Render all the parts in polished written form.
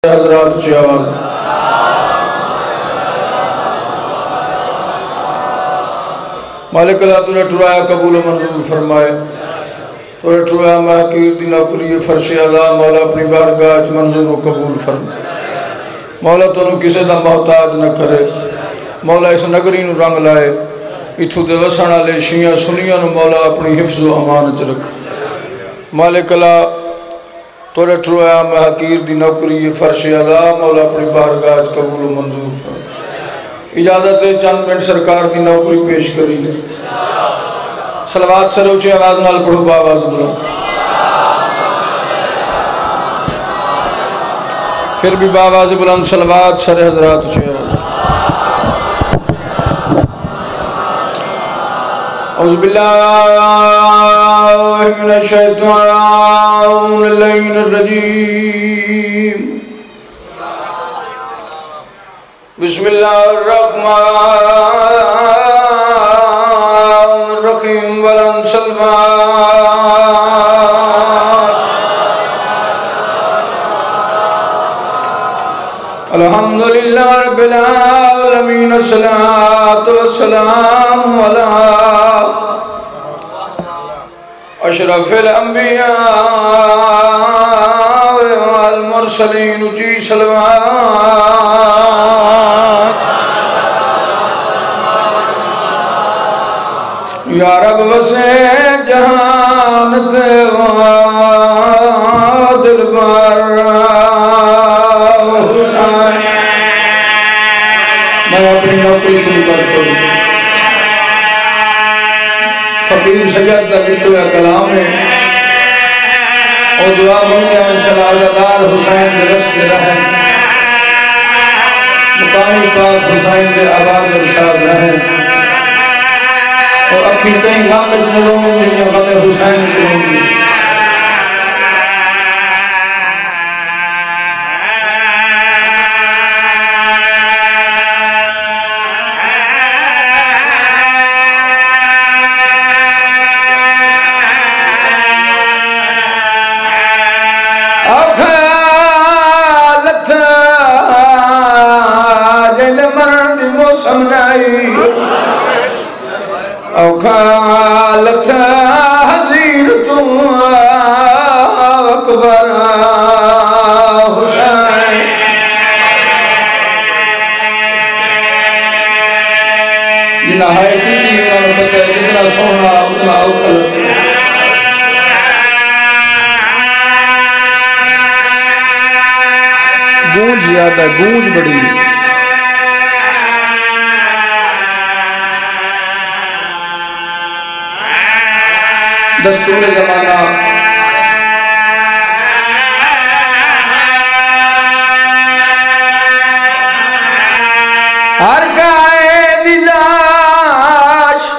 حضرات اچھی آواز مالک اللہ تو نے ٹرایا قبول و منظور فرمائے تو نے ٹرایا محقیر دی نوکری فرش اعلیٰ مولا اپنی بارگاہ اچ منظور و قبول فرمائے مولا تو نے کسی دا محتاج نہ کرے مولا اس نگری نو رنگ لائے اتھو دے وسن والے شیعہ سنیاں نو مولا اپنی حفظ و امان چ رکھ مالک اللہ تو نے ٹرایا محقیر دی نوکری فرش اعلیٰ مولا اپنی بارگاہ اچ قبول و منظور فرمائے اجازت چند منٹ سرکار دی نوکری پیش کری لے صلوات سر اونچی آواز نال پڑھو باواز بلند پھر بھی باواز بلند صلوات سر حضرات اونچی آواز اعوذ باللہ من الشیطان اللعین الرجیم بسم اللہ الرحمن الرحیم ولن سلمان الحمدللہ رب العالمین الصلاة والسلام علی اشرف الانبیاء والمرسلین اچھی صلوات یا رب وسع جہان دیوا دل بر حسین میں اپنی نوکری شروع کر چھوڑی فقیر سید کا لکھے ہوئے کلام ہے اور دعا بنتے ہیں انشاءاللہ عزادار حسین دے رست دے رہے مقامی پاک حسین دے آباد ارشاد رہے اور اکھی کہیں غم میں جنروں میں ملیاں غم حسین اتروں گی اوکھالت حضیر تو اکبر حسین جنہ ہائے کی تھی انہوں نے بتایا جتنا سونا اتنا اوکھالت گونج زیادہ گونج بڑی دستور زمانہ ہر گائے دلاش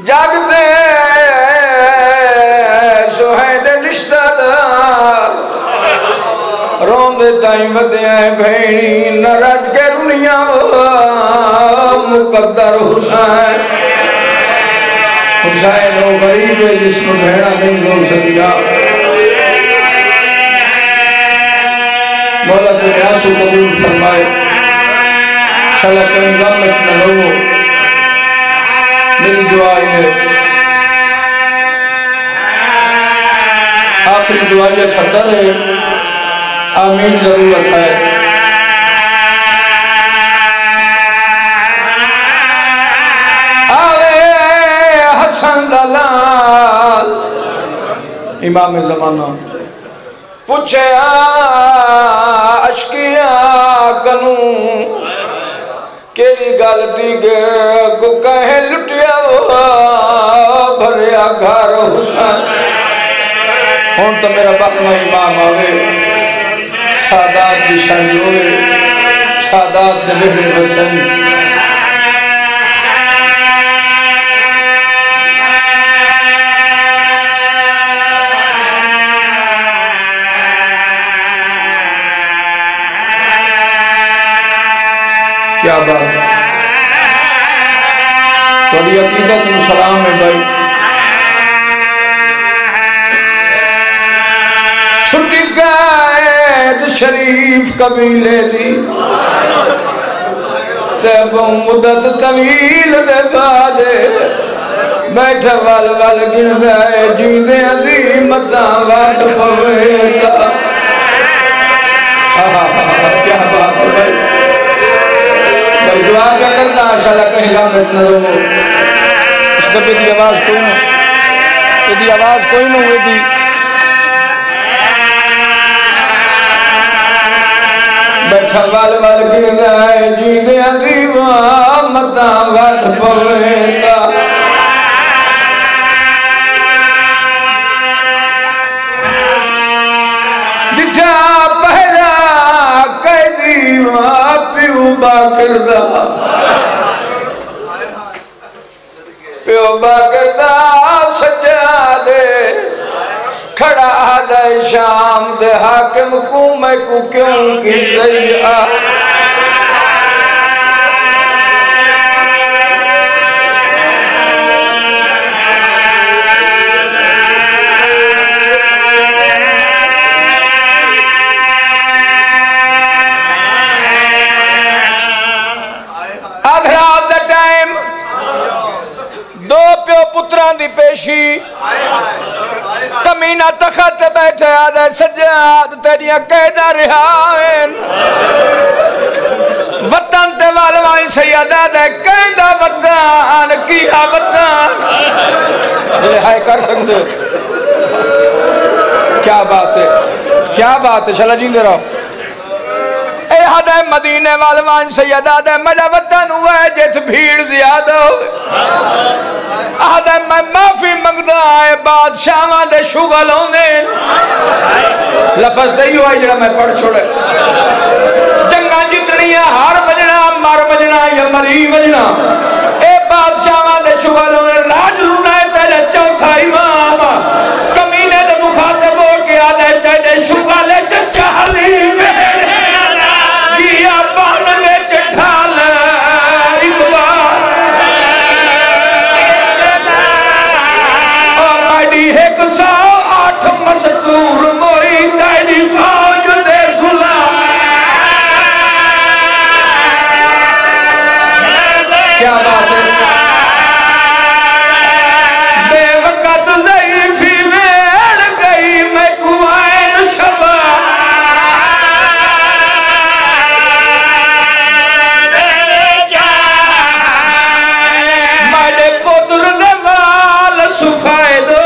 جاگتے سوہید رشتہ دار روندے تائیں ودے آئے بھینی نرج کے رنیا مقدر حسین حسین وہ غریب ہے جس کو بھیڑا نہیں رو سکیا مولا تو نیاسو قبول فرمائے شاءاللہ کہیں غمت نہ رو میری دعائی ہے آخری دعائی سطر ہے آمین ضرورت ہے دلال امام زمانہ پوچھے عشقیہ کنوں کیڑی غلطی گر کو کہیں لٹیا بھریا گھر حسین ہون تو میرا بہنہ امام آوے سادات دی شاہی ہوئے سادات دے بہر حسین کیا بات ہے توڑی عقیدت و سلام ہے بھائی چھٹی گئے قبیلے دی تے مدت طویل دے بعد بیٹھا وال وال گن دے جیندے دی مداں وات پویتا کیا بات ہے بھائی بھائی دعا کیا کرنا انشاءاللہ کہیں لامت نہ ہو اس دبے دی آواز کوئی نہ یہ دی آواز کوئی نہ ہوئے دی بیٹھا وال وال گن دے جیندے دی مداں وات پویتا باکر دا سجادے کھڑا دے شام دے حاکم کو میں کو کیوں کی دریا پتران دی پیشی کمینہ تخت بیٹھے آدھے سجاد تیریاں قیدہ رہائیں وطن تے والوائیں سیادہ دے قیدہ وطن کیا وطن رہائی کر سکتے کیا بات ہے کیا بات ہے شلہ جیندے رہو اے حدہ مدینے والوائیں سیادہ دے مجھا وطن ہوئے جت بھیڑ زیادہ ہوئے آدھے میں معافی مگدہ آئے بادشاہاں دے شغل ہونے لفظ دے ہی ہوئے جڑا میں پڑھ چھوڑے جنگاں جتنیاں ہار بجنا مار بجنا یا مری بجنا اے بادشاہاں دے شغل ہونے راج رونا ہے تیرے چوتھا امام کمینے دے مخاطب ہو کے آدھے تیرے شغل چچا حلی میرے گیا بان میں چٹھال ایک سو آٹھ مستور موئی تیری فوج دے غلام کیا بات ہے بے وقت ضعیفی میڑ گئی میں کوائن شبہ میرے پتر دے وال سفائے دو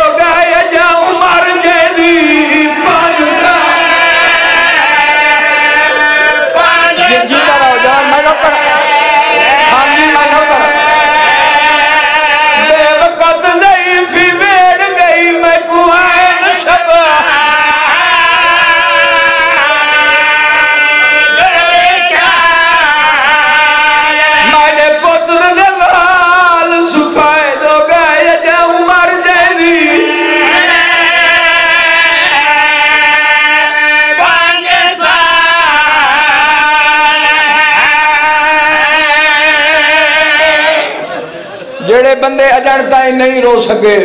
جڑے بندے اجانتا ہی نہیں رو سکے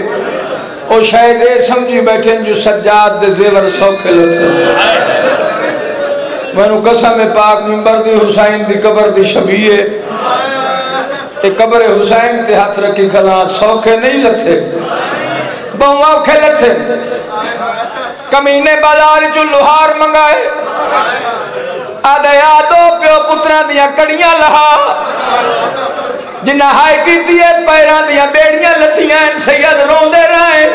وہ شاید یہ سمجھی بیٹھیں جو سجاد دے زیور سوکھے لتے میں نے قسم پاک منبر دی حسین دی قبر دی شبیہ ایک قبر حسین تے ہاتھ رکھی کھلا سوکھے نہیں لتے بہوں آکھے لتے کمینے بازار جو لوہار منگائے آدھے آدھو پیو پتران دیا کڑیاں لہا جنہ ہائی کی دیئے پیران دیا بیڑیاں لتھیاں سید روندے رائیں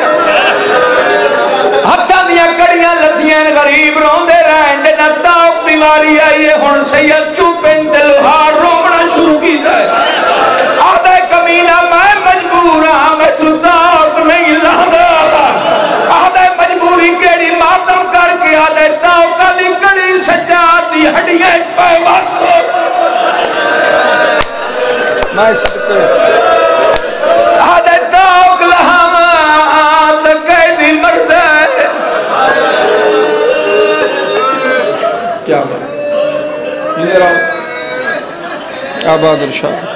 ہتھاں دیا کڑیاں لتھیاں غریب روندے رائیں جنہ تاؤک دیواری آئیے ہون سید چوپیں دلوہار رومنا شروع کی دائے آدھے کمینہ میں مجبور ہاں میں تو تاؤک نہیں لہدا آدھے مجبوری کیڑی ماتم کر کے آدھے تاؤک علی کڑی سجاد دی ہڈیاں اچ پائے واسطو میں سکتے آدھے تاؤک لہاں تقیدی مرد ہے کیا بات یہ رہا آباد ارشاد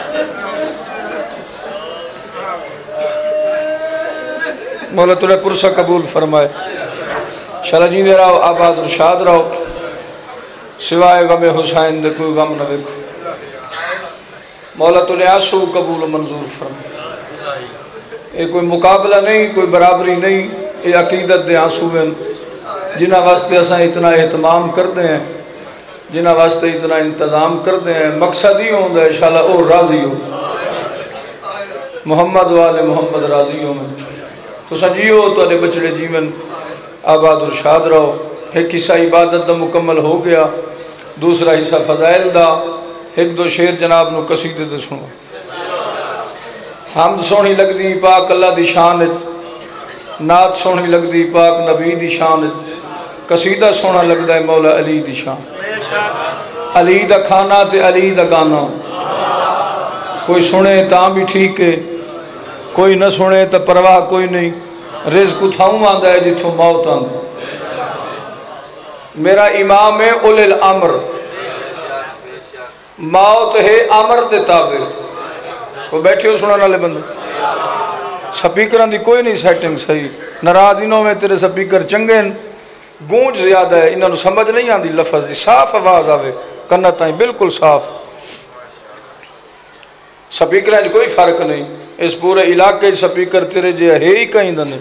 مولا تُلے پرسہ قبول فرمائے شاءاللہ جیندے رہو آباد ارشاد رہو سوائے غم حسین دے کوئی غم نہ ویکھو مولا تو نے آنسو قبول و منظور فرما یہ کوئی مقابلہ نہیں کوئی برابری نہیں یہ عقیدت دے آنسو ہیں جنہ واسطے اساں اتنا اہتمام کرتے ہیں جنہ واسطے اتنا انتظام کرتے ہیں مقصد ہی ہوندہ ہے انشاءاللہ اور راضی ہو محمد والے محمد راضی ہو میں تو سجیو تو علی بچڑے جیون آباد اور شاد رہو ایک حصہ عبادت دا مکمل ہو گیا دوسرا حصہ فضائل دا ایک دو شعر جناب نو قصیدے دے سنو حمد سونی لگ دی پاک اللہ دی شان نعت سونی لگ دی پاک نبی دی شان قصیدہ سونا لگ دا مولا علی دی شان علی دا کھانا تے علی دا گانا کوئی سنے تاں بھی ٹھیک ہے کوئی نہ سنے تو پرواہ کوئی نہیں رزق اتھاؤں آندہ ہے جتھوں موت آندہ میرا امام ہے اولی الامر موت ہے امر دے تابع کوئی بیٹھے ہو سنانا لے بندہ سپیکران دی کوئی نہیں سیٹنگ صحیح ناراض انہوں میں تیرے سپیکر چنگے گونج زیادہ ہے انہوں سمجھ نہیں آندی لفظ دی صاف آواز آوے کنت آئیں بالکل صاف سپیکران کوئی فرق نہیں اس پورے علاقے سپیکر تیرے جے ہے ہی کہیں دنے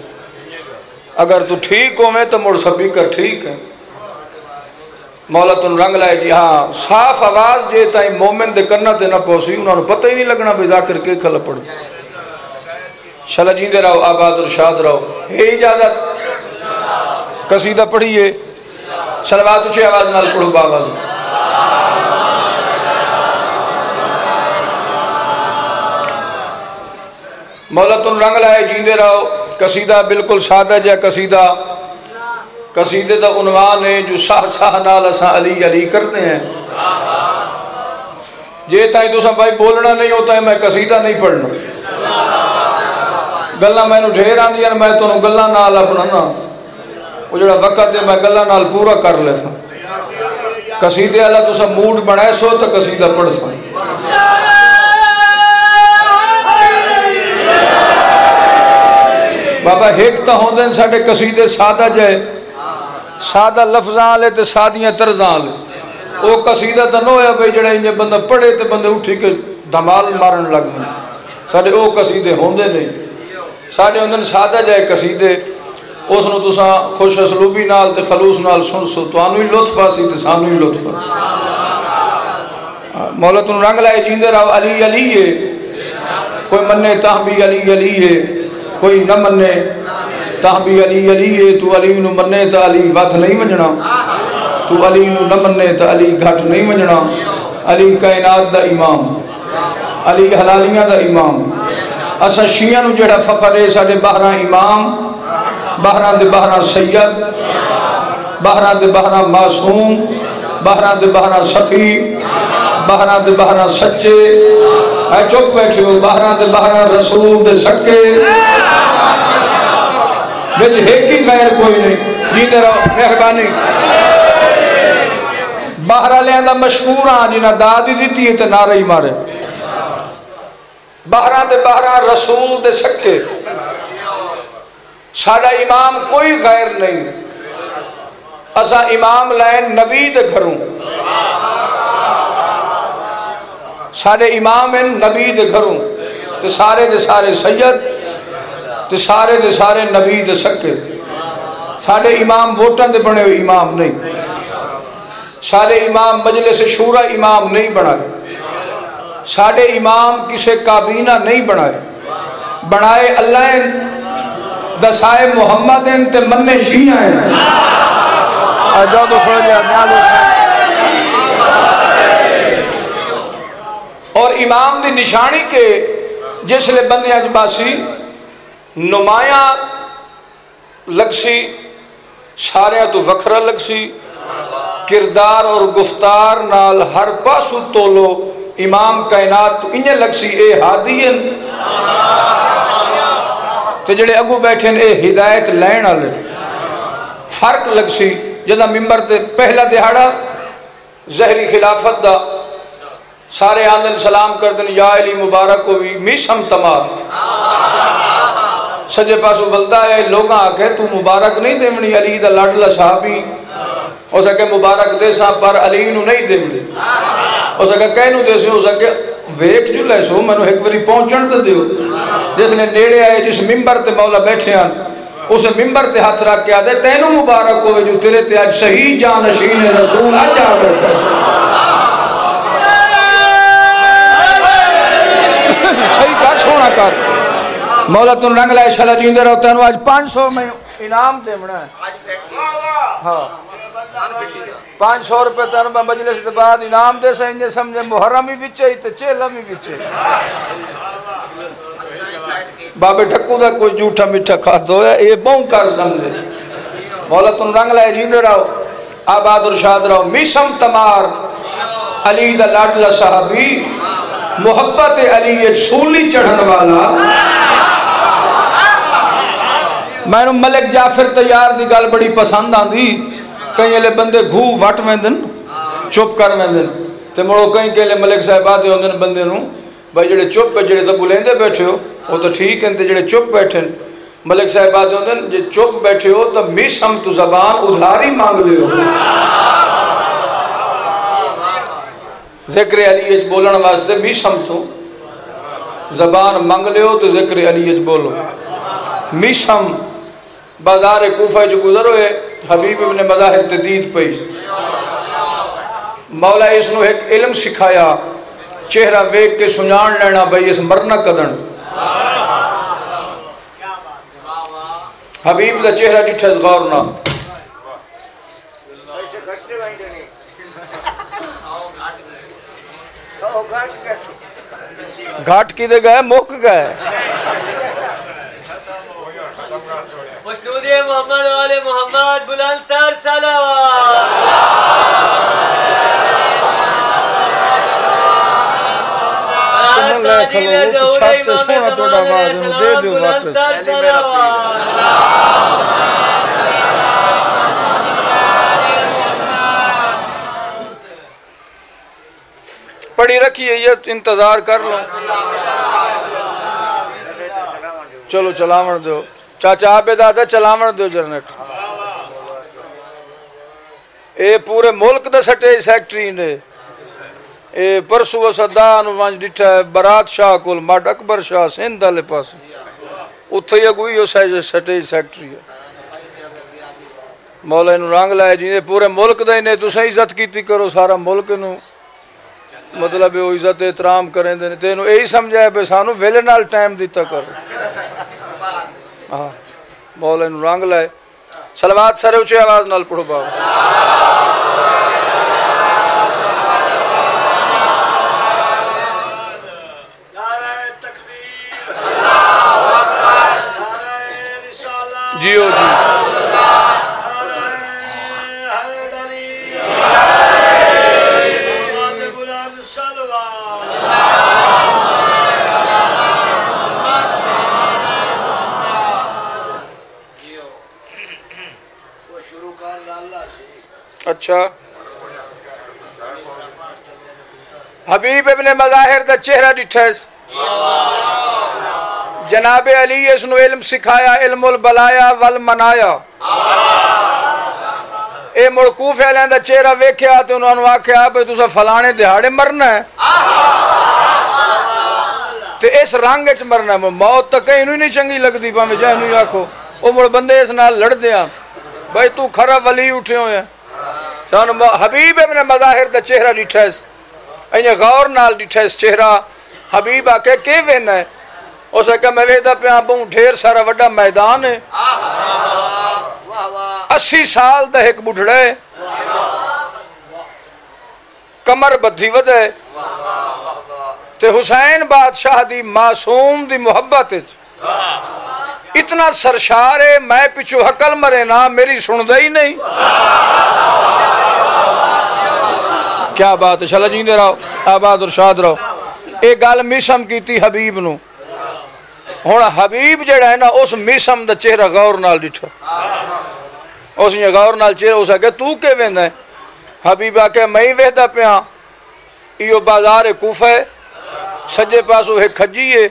اگر تو ٹھیک ہو میں تو مڑ سپیکر ٹھیک ہے مولا تن رنگ لائے جی ہاں صاف آواز جے تائیں مومن دے کرنا تے نہ پوسی انہوں نے پتہ ہی نہیں لگنا بے ذاکر کے کھلا پڑھ شالا جیندے رہو آباد اور شاد رہو ہے اجازت قصیدہ پڑھیے صلوات اچھے آواز نال پڑھو باواز مولا تن رنگ لائے جیندے رہو قصیدہ بالکل سادہ جا قصیدے دا عنوان ہے جو ساہ ساہ نال اساں علی علی کرتے ہیں جے تائیں تو ساں بھائی بولنا نہیں ہوتا ہے میں قصیدہ نہیں پڑھنا گلہ میں نو ڈھیر آن دیا میں تو نو گلہ نال اپنا نا وہ جڑا وقت ہے میں گلہ نال پورا کر لے ساں قصیدے اللہ تو ساں موڈ بنائے سو تو قصیدہ پڑھ ساں بابا ایک تا ہوندن ساڑھے قصیدے سادہ جائے سادہ لفظاں لے تے سادیاں ترزاں لے وہ قصیدہ تا نو ہے بھئی جڑے انجھے بندہ پڑھے تے بندے اٹھی کے دھمال مارن لگ میں ساڑھے وہ قصیدے ہوندے نہیں ساڑھے ہوندن سادہ جائے قصیدے اس نو تساں خوش اسلوبی نال تے خلوص نال سن سو تو آنوی لطف آسی تے سانوی لطف آسی مولا تن رنگ لائے جیندے رہو علی علی ہے کوئی مننے تاں بھی علی علی ہے کوئی نہ مننے تاں بھی علی علی ہے تو علی نو مننے تا علی وقت نہیں منجنا تو علی نو نہ مننے تا علی گھٹ نہیں منجنا علی کائنات دا امام علی حلالیاں دا امام اسا شیعہ نو جڑا فخر ہے ساڑھے بہران امام بہران دے بہران سید بہران دے بہران معصوم بہران دے بہران سخی بہران دے بہران سچے اے چوک بیٹھے ہو بہران دے بہران رسول دے سکے وچ ایک ہی غیر کوئی نہیں جیندے رہو مہربانی بہرہ لے اندہ مشکور آن جنہ دادی دیتی ہے تے نعرہ ہی مارے بہران دے بہران رسول دے سکے ساڑھا امام کوئی غیر نہیں اسا امام لائن نبی دے گھروں ساڑھے امام ہیں نبی دے گھروں تے سارے دے سارے سید تے سارے دے سارے نبی دے سکے ساڑھے امام ووٹن دے بنے ہوئے امام نہیں ساڑھے امام مجلس شورا امام نہیں بنائے ساڑھے امام کسے کابینہ نہیں بنائے بنائے اللہ ہیں دسائے محمد ہیں تے مننے شیعہ ہیں آجاؤ تو تھوڑا جائے نیاز اور امام دی نشانی کے جس لئے بندے اجباسی نمایاں لگسی سارے تو وکھرا لگسی کردار اور گفتار نال ہر پاسو تولو امام کائنات تو انہیں لگسی اے ہادین تے جڑے اگو بیٹھیں اے ہدایت لین آلے فرق لگسی جدہ ممبر تے پہلا دہاڑا زہری خلافت دا سارے آندن سلام کردن یا علی مبارک ہوئی میسم تمام سجے پاسو بلدہ ہے لوگاں آکے تو مبارک نہیں دیونی علی دا لاڈلہ صحابی اس کے مبارک دے سا پر علی نو نہیں دے ملے اس کے کہنو دے سے اس کے ویک جو لے سو میں نے ایک باری پہنچن تے دیو جس نے نیڑے آئے جس ممبر تے مولا بیٹھے ہیں اسے ممبر تے ہاتھ رکھ کے آدھے تینو مبارک ہوئے جو تیرے تے آج شہید جانشین رسول آج آ بیٹھا صحیح کر سونا کر مولا تن رنگ لائے شلہ جیندے رہو تینو آج 500 میں انعام دے منا ہے ہاں 500 روپے تینو میں مجلس دے بعد انعام دے سے انجھے سمجھے محرم ہی بچے ہی تے چیلم ہی بچے بابے ٹھکو دا کوئی جھوٹا میٹھا کھات ہویا یہ بہن کر سمجھے مولا تن رنگ لائے جیندے رہو آباد اور شاد رہو میشم تمار علی دا لاڈلہ صحابی محبت علی سولی چڑھن والا میں نے ملک جعفر تیار دی گل بڑی پسند آن دی کہیں لے بندے گھو وٹ میں دن چپ کر میں دن تے مڑو کہیں کہ لے ملک صاحبہ دے ہوندن بندے نو بھائی جڑے چپ پہ جڑے تبو لیندے بیٹھے ہو وہ تو ٹھیک ہیں تے جڑے چپ بیٹھے ملک صاحبہ دے ہوندن جے چپ بیٹھے ہو تو میشم تو زبان ادھاری مانگ لے ہو ذکر علی اچ بولن واسطے میشم تو زبان مانگ لے ہو تو ذکر علی اچ بولو میشم بازار کوفہ جو گزر ہوئے حبیب ابن مظاہر تدید پیس مولا اس نو ایک علم سکھایا چہرہ ویک کے سنجان لینا بھئی اس مرنا قدن حبیب دا چہرہ ڈٹھا غورنا گھاٹ کی دے گئے موک گئے مشنود محمد والے محمد بلند تر صلوات پڑھی رکھیے یہ انتظار کر لو چلو چلاوڑ دو چاچا آبے دادا چلاوڑ دو جرنٹ اے پورے ملک دا سٹیج سیکٹری نے اے پرسو و صدان وانج ڈٹھا ہے برات شاہ کل مڈ اکبر شاہ سندھ لے پاس اتھے یہ گوئی ہو سٹیج سیکٹری ہے مولا انہوں رنگ لائے جی پورے ملک دا انہیں تو سہی عزت کیتی کرو سارا ملک انہوں مطلب وہ عزت احترام کریں دیں تے انہوں یہی سمجھائے بے سانو ویلے نال ٹائم دیتا کرو مولا انہوں رنگ لائے صلوات سارے اچھے آواز نال پڑھو بابا جیو جی اچھا حبیب ابن مظاہر دا چہرہ ڈٹھیس جناب علی اس نو علم سکھایا علم البلایا والمنایا اے موقوف ہے دا چہرہ ویکھیا تے انہوں نے آکھیا بھئی تسا فلانے دہاڑے مرنا ہے تے اس رنگ اچ مرنا ہے موت تک انہوں نہیں چنگی لگ دی پا میں جائے انہوں آکھو او مڑ بندے اس نال لڑ دیا بھئی تو کھرا ولی اٹھے ہوئے ہیں حبیب ابن مظاہر دا چہرہ ڈٹھیس انہیں غور نال ڈٹھیس چہرہ حبیب آکے کے وینا ہے اسے کہا میں ویدہ پہ آبوں ڈھیر سارا وڈا میدان ہے 80 سال دا ایک بڑھڑے کمر بدھی ود ہے تے حسین بادشاہ دی معصوم دی محبت اتنا سرشار ہے میں پچھو حقل مرے نا میری سن دے ہی نہیں کیا بات ہے شاء جیندے رہو آباد اور شاد رہو ایک گال میشم کی تھی حبیب نو ہونا حبیب جڑا ہے نا اس میشم دا چہرہ غور نال ڈٹھا اس نے غور نال چہرہ اسا کہ تو کے ویندہ ہے حبیب آکے میں ہی ویدہ پہ ہاں ایو بازار کوفہ ہے سجے پاسو ایک کھجی ہے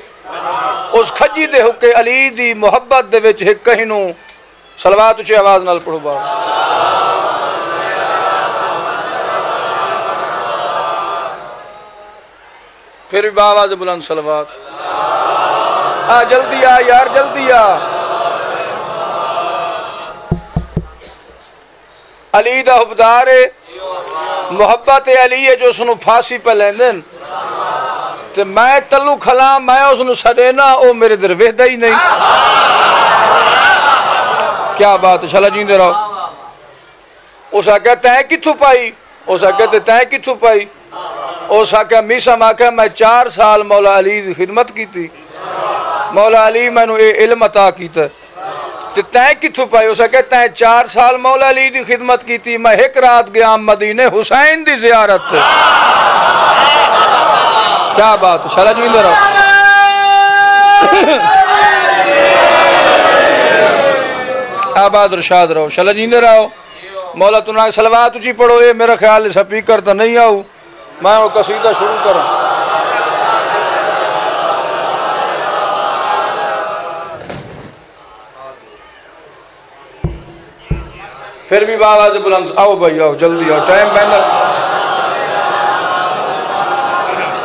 اس کھجی دے حقے علی دی محبت دے وچ ایک کہنوں صلوات اچھے آواز نال پڑھو بابا پھر بھی باواز بلند صلوات آ جلدی آ یار جلدی آ علی دا حبدار محبت علی ہے جو سنو پھانسی پہ لیندن تو میں تلو کھلام میں اس نو سڑینا او میرے در وحدہ ہی نہیں کیا بات ہے شالا جیندے رہو اسا کہتے ہیں کتھو پائی اسا کہتے ہیں کتھو پائی اسا کہ میسا ماں کہ میں 4 سال مولا علی دی خدمت کی تھی مولا علی میں نو علم عطا کیتا تو تین کتھو پائی اسا کہتے ہیں 4 سال مولا علی دی خدمت کی تھی میں ایک رات گیا مدینے حسین دی زیارت تھے کیا بات شالا جیندے رہو آباد رشاد رہو شالا جیندے رہو مولا تنہا صلوات اچھی پڑھو یہ میرا خیال ہے سپیکر تو نہیں آؤ میں وہ قصیدہ شروع کروں پھر بھی باواز بلند آؤ بھائی آؤ جلدی آؤ ٹائم بہنر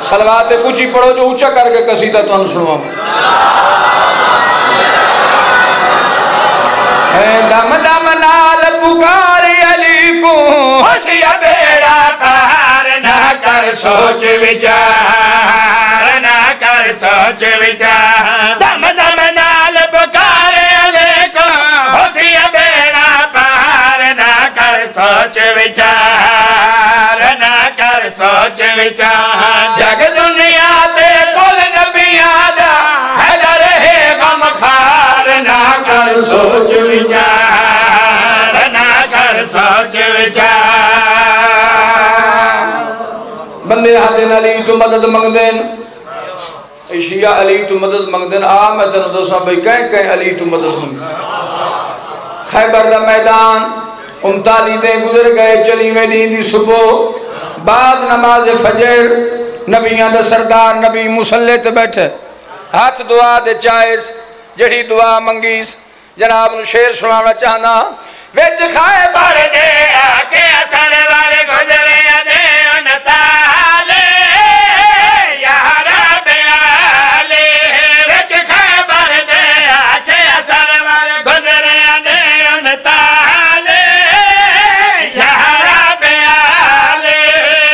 صلوات کچھ ہی پڑھو جو اونچا کر کے قصیدہ تو انہوں سنو دم دم نال پکار علی کو خوشی بیڑا پار نہ کر سوچ وچار نہ کر سوچ وچار دم دم نال پکار علی کو خوشی بیڑا پار نہ کر سوچ وچار نہ کر سوچ وچار جگ دنیا تے کل نبیاں دا حیدر ہے غم خار نہ کر سوچ وچار نہ کر سوچ وچار بندے حالین علی تو مدد منگ دین شیعہ علی تو مدد منگ دین میں تنو دوساں بھئی کہیں علی تو مدد منگ خیبر دا میدان 39 دیں گزر گئے چلی میں نیندی صبح بعد نماز فجر نبیان دا سردار نبی مسلح تے بیٹھے ہاتھ دعا دے چائز جڑی دعا منگیس جناب نو شیر سنانا چاہنا ویچ خیبر دے آکے اثر والے گزرے دے انتالے یا رب آلے ویچ خیبر دے آکے اثر والے گزرے دے انتالے یا رب آلے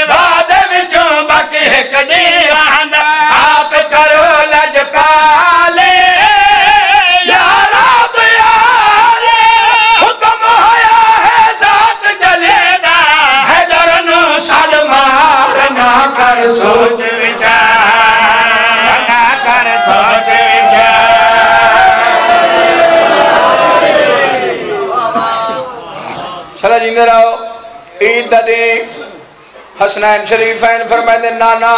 بعد وچوں باقی ایک دیوان آپ کرو لج پالے یا رب آلے حکم ہویا ہے ذات جلے دا حیدر نو سال مار نہ کر سوچ وچار نہ کر سوچ شالا جیندے رہو عید دا دیں حسنین شریفین فرمائے دے نانا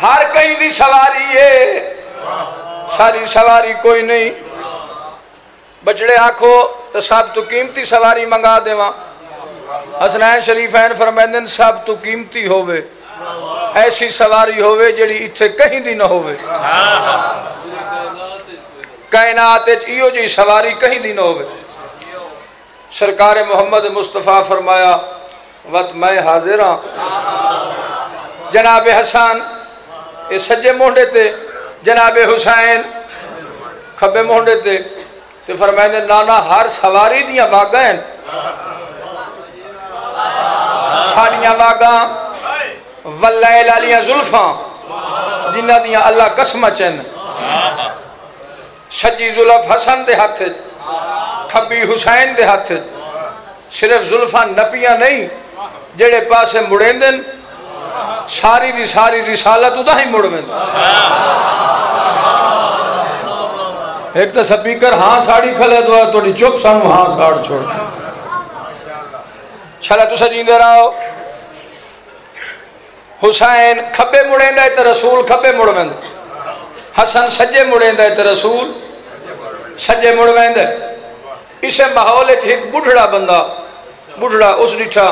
ہر کہیں دی سواری ہے ساری سواری کوئی نہیں بچڑے آنکھو تو سب تو قیمتی سواری منگا دے وہاں حسنین شریفین فرمائے دے سب تو قیمتی ہوئے ایسی سواری ہوئے جڑی اتھے کہیں دی نہ ہوئے کائنات ایو جی سواری کہیں دی نہ ہوئے سرکار محمد مصطفیٰ فرمایا وقت میں حاضر ہاں جناب حسان یہ سجے مونڈے تھے جناب حسین کھبے مونڈے تھے تو فرمائے دے نانا ہر سواری دیاں باگائیں ساڑیاں باگاں واللیل علیاں ظلفاں جنہ دیاں اللہ قسمہ چین سجی ظلف حسن دے ہاتھ کھبی حسین دے ہاتھ صرف ظلفاں نپیاں نہیں جڑے پاسے مڑیں دن ساری دی ساری رسالت ادھا ہی مڑ میں ایک تا سپیکر ہاں ساڑی کھلے دعا تو دی چپ سانو ہاں ساڑ چھوڑ شالا تو سجیندے رہو حسین کھبے مڑیں دے تے رسول کھبے مڑ میں حسن سجے مڑیں دے تے رسول سجے مڑ میں دے اسے ماحول ایک بڑھڑا بندہ بڑھڑا اس ڈٹھا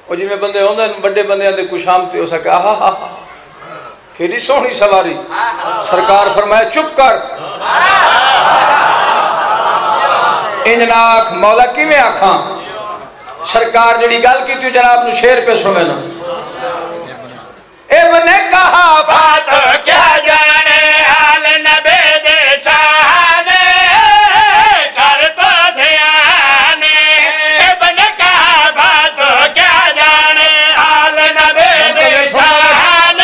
اور جی میں بندے ہوندے بڑے بندے آدھے کچھ شامتے ہو سکے آہا ہا کھیلی سونی سواری سرکار فرمائے چپ کر انجنا آنکھ مولا کی میں آنکھاں سرکار جڑی گل کی تھی جناب نو شیر پہ سنیں نا ابن کہافات کیا جانے آل نبی دے شان کر تو دھیان ابن کہافات کیا جانے آل نبی دے شان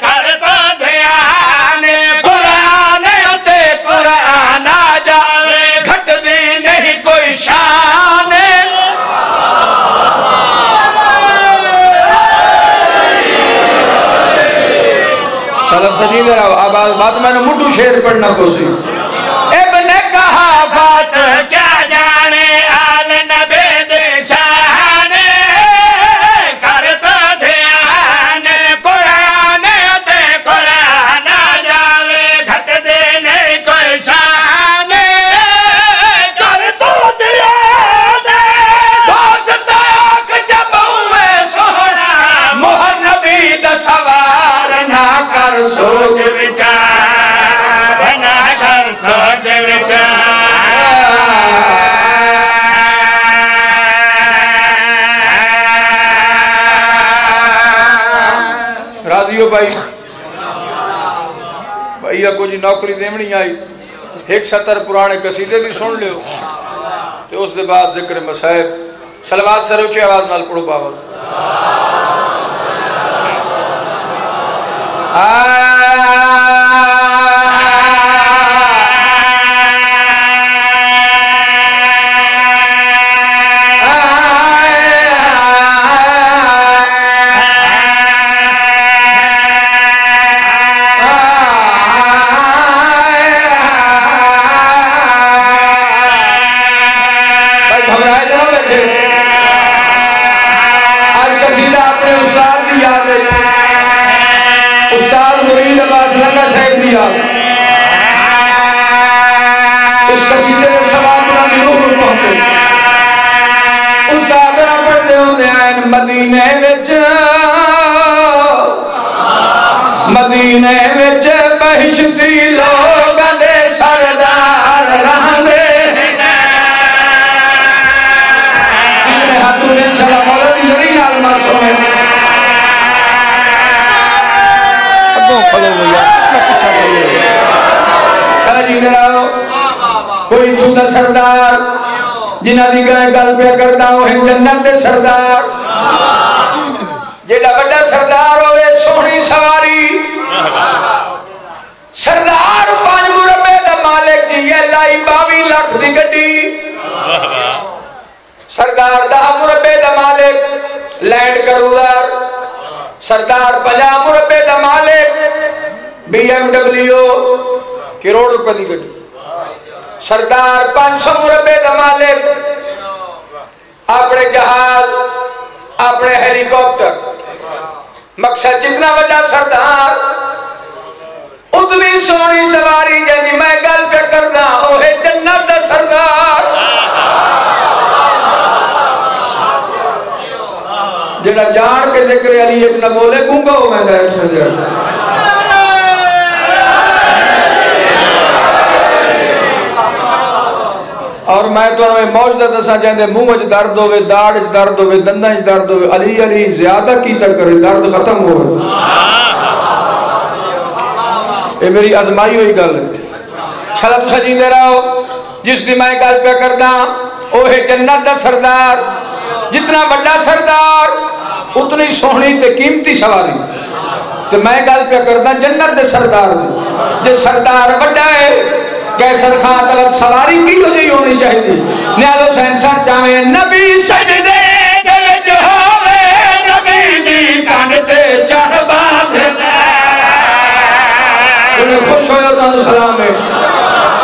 کر تو دھیان قرآن تے قرآن آ جاوے گھٹ دی نہیں کوئی شان سلام سجیدہ رہو آباد بات میں نے مٹو شیر پڑھنا کو سی ابن کہافات کیا جانے آل نبی دے شان کر تو دھیان قرآن تے قرآن آ جاوے گھٹ دے نہیں کوئی شان کر تو دھیان دوست آنکھ جب ہوئے سونا مہر نبی دا سوار نہ کر سوچ وچار نہ کر سوچ وچار راضی ہو بھائی بھائیہ کو جی نوکری دیمنی آئی ایک سطر پرانے قصیدے بھی سن لیو تو اس دے بعد ذکر مسائب صلوات سر اچھی آواز نال پڑھو باواز اس قصیدے میں سواب بلند روح پہنچے استاد نہ پڑھتے ہوں دے آئین مدینے وچ بہشتی لوگ دے سردار رہندے انہیں ہاتھوں سے انشاءاللہ مولوی زرین علمہ سوئے اگوں کھلو گیا پچھا کھلو چلا جی میرا کوئی چھوٹا سردار جنہ دی گئے گل پہ کرتا ہوں جنت دے سردار جیڑا بڑا سردار ہوئے سونی سواری سردار 5 مربع دا مالک جی یہ لائی 22 لاکھ دی گڈی سردار 10 مربع دا مالک لینڈ کرولر سردار 50 مربع دا مالک BMW کروڑ روپے دی گڈی سردار 500 مربع دا مالک اپنے جہاز اپنے ہیلی کاپٹر مقصد جتنا بڑا سردار اتنی سونی سواری جنی میں گل پہ کرنا اوہ جنت دا سردار جنہ جان کے ذکر علی اتنا بولے گونگا ہو میں دا اتنا دیا اور میں تو انہوں موجدہ دسا چاہتے منہ اچھ درد ہوئے داڑ اچھ درد ہوئے دندہ اچھ درد ہوئے علی علی زیادہ کی کرے درد ختم ہوئے یہ میری ازمائی ہوئی گل ہے شالا تو سجین دے رہا ہو جس دی میں گل پہ کردا اوہ جنت دا سردار جتنا بڑا سردار اتنی سونی تے قیمتی سواری تو میں گل پہ کردا جنت دے سردار دی جس سردار بڑا ہے کیسر خان طلب سواری کی ہو جی ہونی چاہی تھی نیالو سین سر چاہویں نبی سجدے دل جو ہوئے نبی دی کانتے چاہ بات انہیں خوش ہوئے ہوتا تو سلام ہے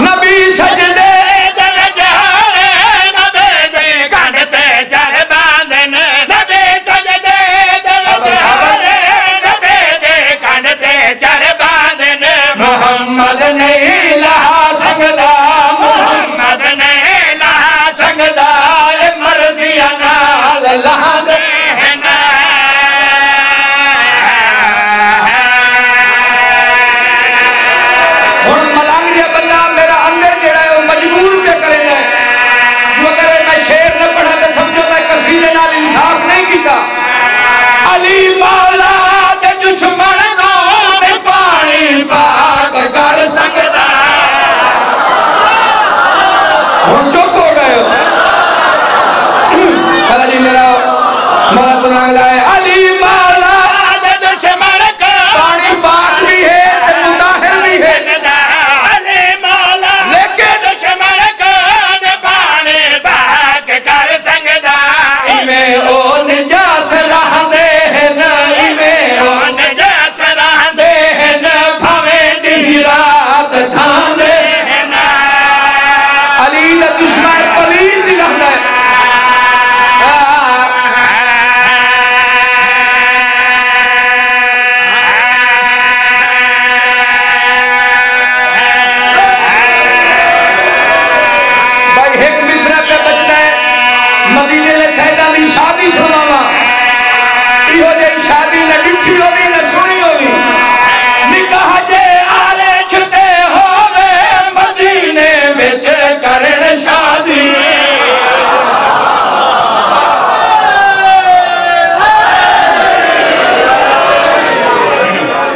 نبی سجدے دل جو ہوئے نبی دی کانتے چاہ بات نبی سجدے دل جو ہوئے نبی دی کانتے چاہ بات محمد نہیں لہا محمد نے لا سنگدا مرضی انا نہ لائے علی مولا دشمن کا پانی پاک بھی ہے تے مطاہر بھی ہے علی مولا لیکن دشمن کا پانی پاک کر سنگدا میں او نجاس رہ دے نا میں او نجاس رہ دے بھاویں دی رات تھان دے علی دا دشمن پلید دی رہندا ہے بھائی ایک مصرع پہ بچتا ہے مدینے لے سیدہ دی شادی سناوا یہ ہو جائے شادی نہ ڈٹھی ہوئی نہ سنی ہوئی نکاح جے آلے چھتے ہوئے مدینے بچ کرن شادی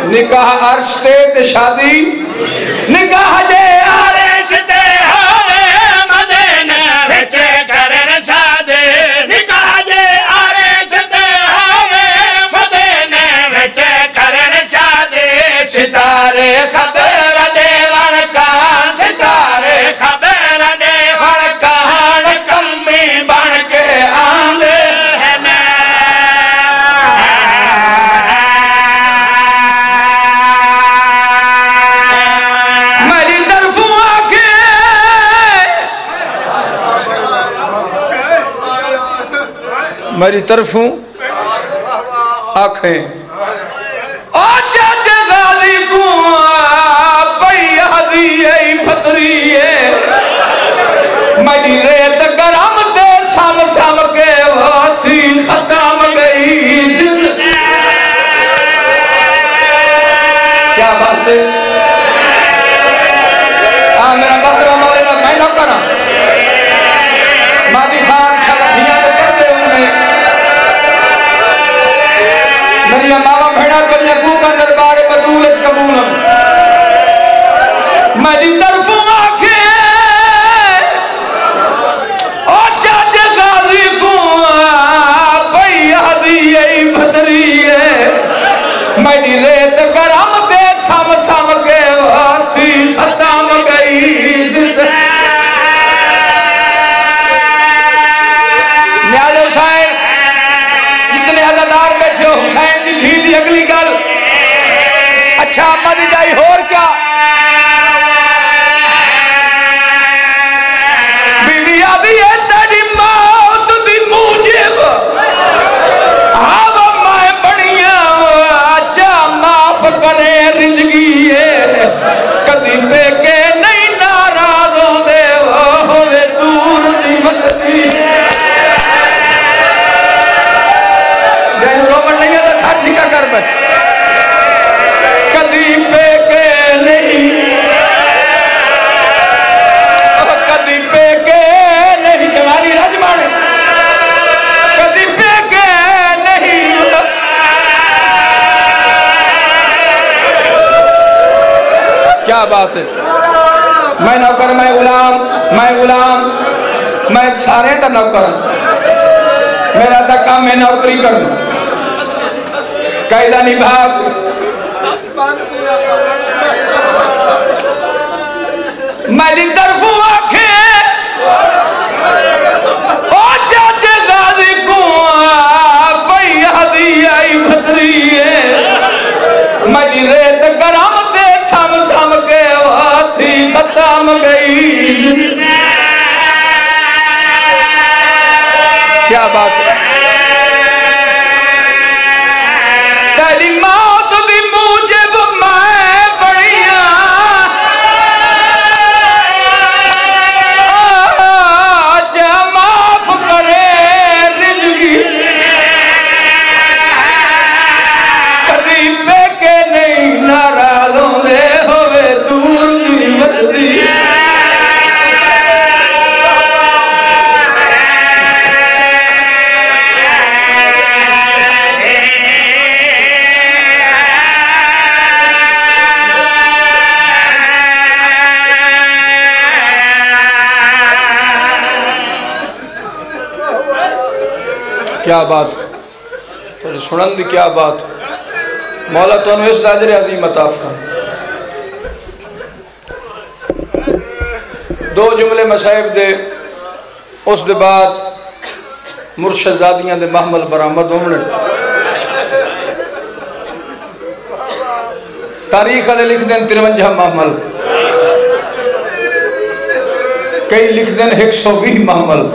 نکاح عرش تے شادی نکاح جے آلے رشتے ہوئے مدینے وچ کرن شادی نکاح جے رشتے ہوئے مدینے وچ کرن شادی ستارے خبر دیوان کان ستارے خبر دیوان کان کمی بن کے آندے میری طرفوں آکے میری طرفوں آنکھیں او چاچے غالی کو پیا دیئے پتری ہے میری ریت گرم تے سم سم کے ہاتھی ختم گئی زندگی کیا بات ہے میرا بہتر مولانا میں نہ کرا مادی خان شلکھیاں تو کر دے انہیں میری ماما بھیڑا کریے کو کا دربار بدول اچ قبول میری طرفوں آکھیں او چاچے غازی کو پیا دیئے بھتری ہے میری ریت گرم تے سم سم کے ہاتھی ختم گئی زندگی نیاز حسین جتنے عزادار بیٹھے ہو حسین دی دھی دی اگلی گل اچھا اما دی جائی ہور کیا بی بی آبی ہے تیری موت دی موجب آو مائے بڑیاں اچھا معاف کرے رنجگی ہے کدی پہ کے نہیں ناراض ہوندے ہوئے دور دی مستی جائنو رومن نہیں ہے تو ساتھی کا کر بے کدی پہ کے نہیں کدی پہ کے نہیں جوانی رج مانے کدی پہ کے نہیں کیا بات ہے میں نوکر میں غلام میں سارے تا نوکر میرا تا کام میں نوکری کروں قائدہ نبھاگ میری طرفوں آنکھیں او چاچے غازی کو پیا دیئے بھتری ہے میری ریت گرم تے سم سم کے ہاتھی ختم گئی کیا بات ہے تیری موت دی موجب میں بڑیاں آجا معاف کرے رنجگی کدی پہ کے نہیں ناراض ہوندے ہوئے دور دی مستی کیا بات ہے تو سنن دی کیا بات، مولا تو انہوں اس اجر عظیم عطا فرمائے۔ دو جملے مصائب دے، اس دے بعد مرشد زادیاں دے محمل برآمد ہونے۔ تاریخ والے لکھ دیں 53 محمل، کئی لکھ دیں 120 محمل،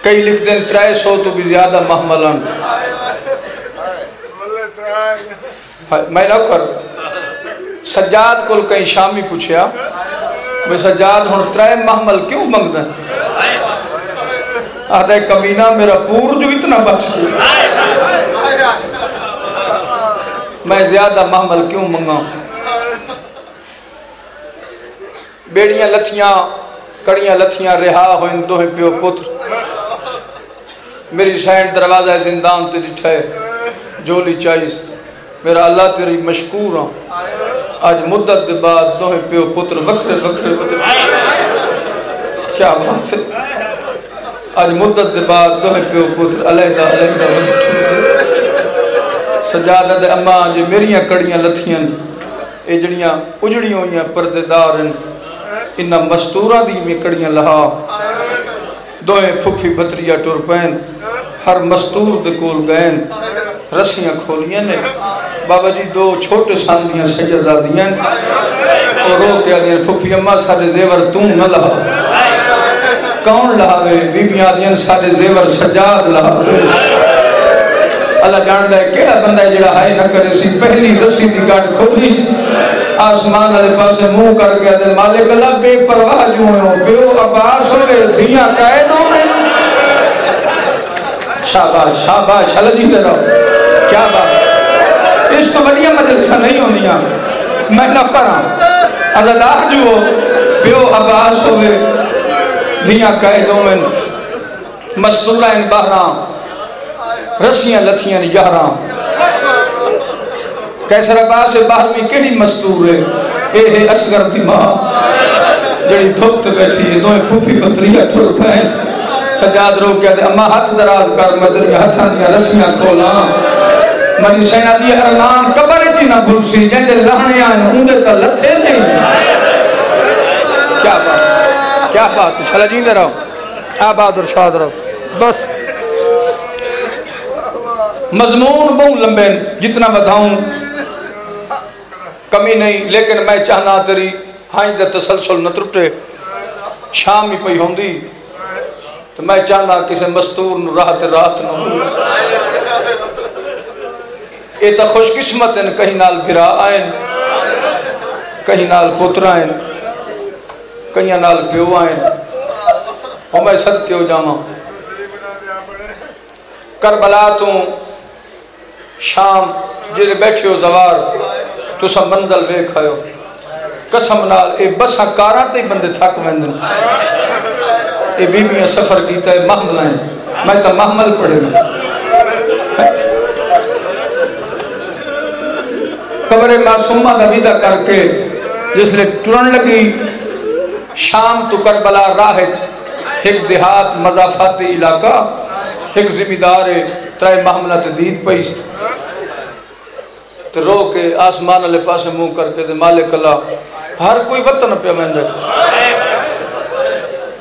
کئی لکھ دیں 300 تو بھی زیادہ محملان۔ میں نہ کر سجاد کو کہیں شامی پوچھیا میں سجاد ہن 3 محمل کیوں منگ دیں؟ آدھے کمینہ میرا پور جو اتنا بچ گیا، میں زیادہ محمل کیوں منگا؟ بیڑیاں لتھیاں کڑیاں لتھیاں رہا ہوئیں دوہیں پیو پتر، میری سینڈ دروازہ زندان تے ڈٹھائے جولی چائیس، میرا اللہ تیری مشکور ہوں، آج مدت دے بعد دوہیں پیو پتر وکھرے وکھرے بدے، کیا بات ہے؟ آج مدت دے بعد دوہیں پیو پتر علیحدہ علیحدہ بدے، سجادہ دے اماں جے میریاں کڑیاں لتھیاں اے جڑیاں اجڑیاں ہوئیاں پردے دارن، انہاں مستوراں دی میں کڑیاں لہا، دوہیں پھپھی بطریہ ٹور پین، ہر مستور دے کول گئن، رسیاں کھولیاں نے، بابا جی 2 چھوٹے ساندیاں سجدادیاں، اور رو کے آدیاں پھپھی اماں سارے زیور تم نہ لہا، کون لہاوے؟ بی بی آدیاں سارے زیور سجاد لہاوے۔ اللہ جاندہ ہے کیڑا بندہ ہے جڑا ہائے نہ کرے سی، پہلی رسی دی گاڑ کھولی سی، آسمان علیہ پاسے منہ کر کے دے مالک اللہ بے پرواہ جو ہوں، پیو عباس ہوئے دھیاں قائدوں میں، شاباش شاباش اللہ جی دے رہو، کیا بات، اس کو بڑیاں مجلسہ نہیں ہوندیاں، میں نہ کراں، عزدار جو ہو، پیو عباس ہوئے دھیاں قائدوں میں، مستورہ ان بہران، رسیاں لتھیاں یاراں، کیسر عباس باہر میں کیڑی مستور ہے؟ اے ہے اصغر دی ماں جڑی دھوپت بیٹھی ہے، دوئے پھوپھی بطریہ ٹھر پہن، سجاد رو کیا دے اماں ہاتھ دراز کر مدنی ہاتھاں دیا رسیاں کھولاں، منی سینہ دی ارمان قبر چی نہ بھلسی، جن دے لہنے آئیں ہوندے تا لتھے نہیں، کیا بات کیا بات، شلہ جیندے رہو، آباد اور شاد رہو، بس مضمون بہت لمبے جتنا بدھاؤں کمی نہیں، لیکن میں چاہنا تیری ہائیں دے تسلسل نہ ترٹے، شام ہی پئی ہوندی تو میں چاہنا کسے مستور نو راحت رات نہ ہوں، اے تا خوش قسمت ہیں، کہیں نال گرا آئیں، کہیں نال پتر آئیں، کہیں نال پیو آئیں، اور میں صدقے ہو جاواں کربلا تو شام جلے بیٹھے ہو زوار تو سب منزل بے کھائے ہو، قسم نال اے بساں کاراں تے بندے تھک ویندن، اے بیویاں سفر کیتا ہے محمل ہیں، میں تا محمل پڑھے گا، قبر معصومہ دا ویدہ کر کے جس لئے ٹرن لگی شام تو کربلا راہج، ایک دیہات مضافاتی علاقہ، ایک ذمہ دار ترائے محملات دید پیس، تو رو کے آسمان علیہ پاسے منہ کر کے دے مالک اللہ ہر کوئی وطن پہ میں دے،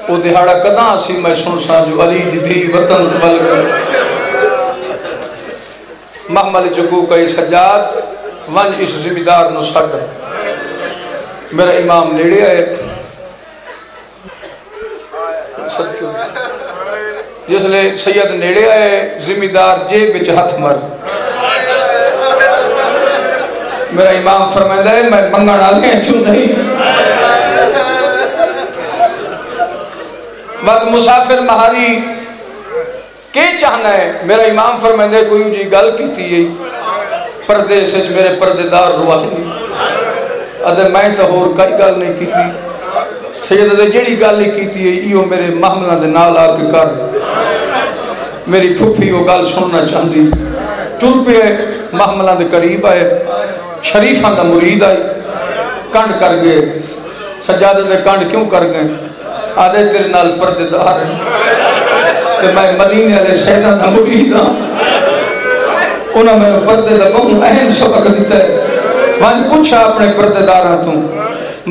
وہ دہاڑا قداں سی میں سن سا جو علی دی تھی وطن تبل کر محمل چکو کئی سجاد ونج اس ذمہ دار نو سکر، میرا امام لیڑے آئے صدقے جس لئے سید نیڑے آئے ذمہ دار جیب بچ ہاتھ مر، میرا امام فرمائدہ ہے میں منگن آگے ہیں کیوں نہیں، وقت مسافر مہاری کے چاہنا ہے، میرا امام فرمائدہ ہے کوئی جی گل کی تھی پردے سے میرے پردے دار رواہی، ادھے میں تو اور کئی گل نہیں کی تھی، سید ادھے جیڑی گل نہیں کی تھی ایو میرے محملہ دے نال آکے کر، میری پھوپھی وہ گل سننا چاہتی، ٹور پہ محملہ دے قریب آئے، شریفان دا مرید آئی، کنڈ کر گئے، سجادہ دے کنڈ کیوں کر گئے، آدھے تیرے نال پردے دار ہیں، تو میں مدینے علیہ سیدہ دا مرید ہاں، انہوں نے پردے دا بہن اہم سبق دیتا ہے وہاں پوچھا اپنے پردے داراں تو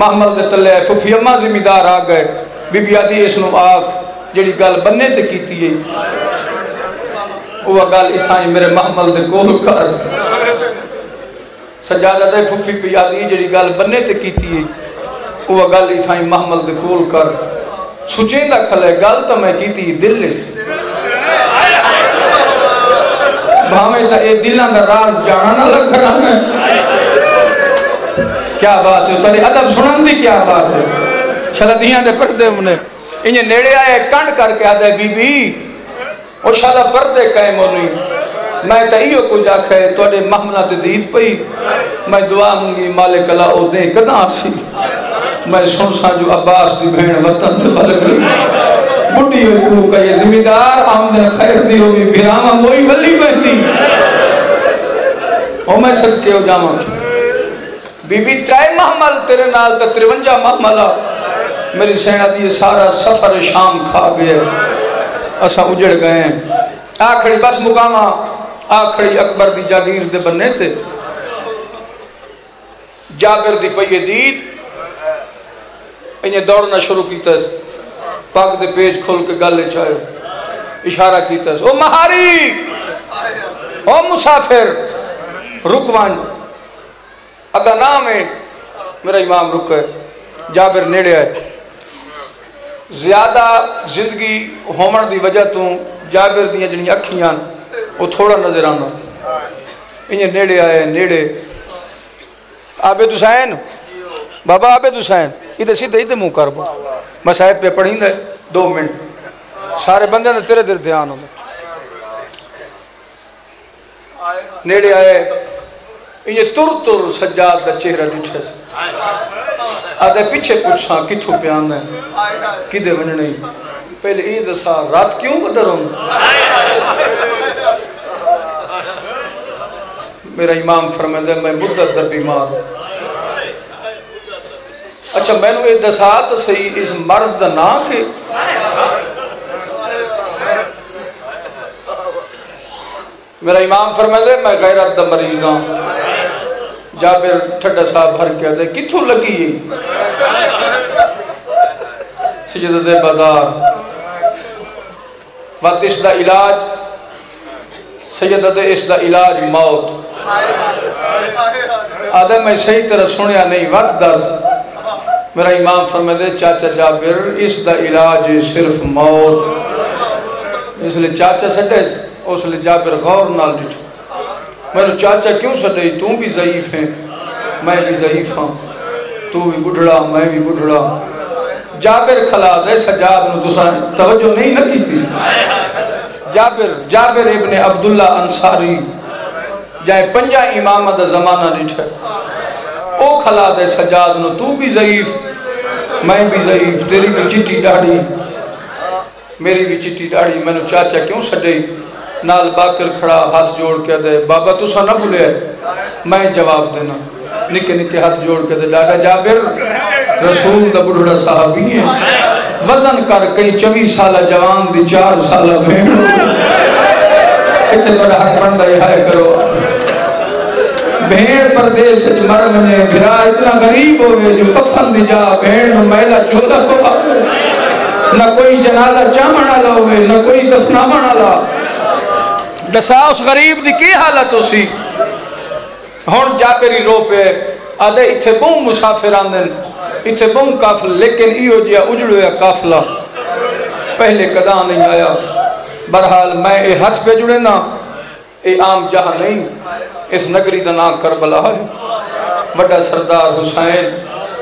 محمل دے تلے آئے پھپھی اماں زمیندار آ گئے بی بی آدھی اس نو آکھ جڑی گل بننے تے کیتی ہے وہ گل اتھائیں میرے محمل دے کول کر سجادہ دے پھپھی پی آدھی جڑی گل بننے تے کیتی ہے وہ گل اتھائیں محمل دے کول کر سچیں دا کھلے گل تو میں کیتی دل لے تھی بھامیں تا اے دلان دا راز جانا نہ لگ رہا ہے کیا بات ہے تاری ادب سنن دی کیا بات ہے شلدیاں دے پردے انہیں انہیں نیڑے آئے کنڈ کر کے آدھے بی بی او شالا پردے کہیں مونی میں تا ایو کو جا کھے توڑے محملہ تے دید پئی میں دعا مونگی مالک اللہ او دیں کداں سی میں سنسا جو عباس دی بہن وطن تے مالک بڑی ہوئی کو کہ یہ زمیندار آمدن خیر دی ہوئی بھیراما موئی ولی بہتی او میں صدقے ہو جاما بی بی ترائے محمل تیرے نال تا 53 محملہ میری سینہ دی سارا سفر شام کھا گئے اسا اجڑ گئے ہیں آکھڑی بس مقامہ آکھڑی اکبر دی جاگیر دے بننے تھے جابر دی پئیے دید انہیں دوڑنا شروع کیتا ہے پاک دے پیج کھول کے گالے چاہے اشارہ کیتا ہے او مہاری او مسافر رکوان اگا نام ہے میرا امام رک ہے جابر نیڑے آئے زیادہ زندگی ہومن دی وجہ تو جابر دیاں جنہی اکھیاں وہ تھوڑا نظر آنا انہیں نیڑے آئے نیڑے عابد حسین بابا عابد حسین ادھے سیدھے ادھے منہ کر با مسائب پہ پڑھیں دے 2 منٹ سارے بندے نے تیرے دیر دھیان ہو نیڑے آئے یہ تر سجاد دا چہرہ ڈٹھے سے آدھے پیچھے پوچھا کتھو پیان ہے کدھے وننے نہیں پہلے عید سا رات کیوں بدر ہوں میرا امام فرمائے دے میں مدت در بیمار اچھا میں نے یہ دسات صحیح اس مرض دا نا کہ میرا امام فرمائے دے میں غیرت دا مریضاں جابر ٹھڈا صاحب بھر کے دے کتھو لگی ہے سجدہ دے بازار وقت اس دا علاج سجدہ دے اس دا علاج موت آدھے میں صحیح طرح سنیا نہیں وقت دس میرا امام فرمائے دے چاچا جابر اس دا علاج صرف موت اس لئے چاچا سٹے اس لئے جابر غور نال ڈٹھو میں نے چاچا کیوں سٹے تو بھی ضعیف ہیں میں بھی ضعیف ہوں تو بھی بڑھڑا میں بھی بڑھڑا جابر کھلا دے سجاد نے دوسرا توجہ نہیں نہ کی تھی جابر ابن عبداللہ انصاری جائے 5 امامہ دا زمانہ لٹھے او کھلا دے سجاد نے تو بھی ضعیف میں بھی ضعیف تیری بھی چٹی ڈاڑی میری بھی چٹی ڈاڑی میں نے چاچا کیوں سٹے نال باکر کھڑا ہاتھ جوڑ کے دے بابا تو سا نہ بھولے میں جواب دینا نکے نکے ہاتھ جوڑ کے دے ڈاڈا جابر رسول دا بڑھڑا صحابی ہے وزن کر کئی 24 سالہ جوان دی 4 سالہ بہن اتنے بڑا حق بندہ رہائے کرو بہن پردیس مرم نے بھرا اتنا غریب ہوئے جو کفن دی جا بہن میلہ چولا ہوا نہ کوئی جنازہ چامنا لا ہوئے نہ کوئی دفنامنا لا دسا اس غریب دی کی حالت ہو سی ہون جابری رو پہ آدھے اتھے بہن مسافر آندن اتھے بہن کافل لیکن ایو جیا اجڑو یا کافلہ پہلے قداں نہیں آیا برحال میں اے ہاتھ پہ جڑے نا اے عام جہاں نہیں اس نگری دا نام کربلا ہے بڑا سردار حسین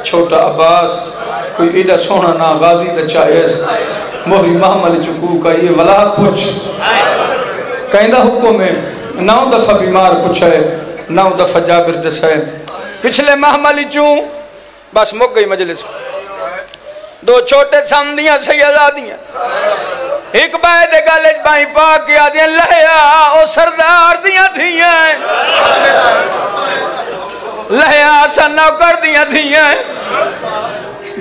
چھوٹا عباس کوئی ایڈا سونا نا غازی دا چاہیس موری محمل چکو کا یہ ولا پوچھ کہندہ حکم میں 9 دفعہ بیمار پوچھے 9 دفعہ جابر دسائے پچھلے محملی چوں بس مک گئی مجلس 2 چھوٹے سامدیاں سیدہ دیاں ایک بائے دے گالج بائیں پاک کیا دیاں لہیا او سردار دیاں دیاں لہیا سا نوکر دیاں دیاں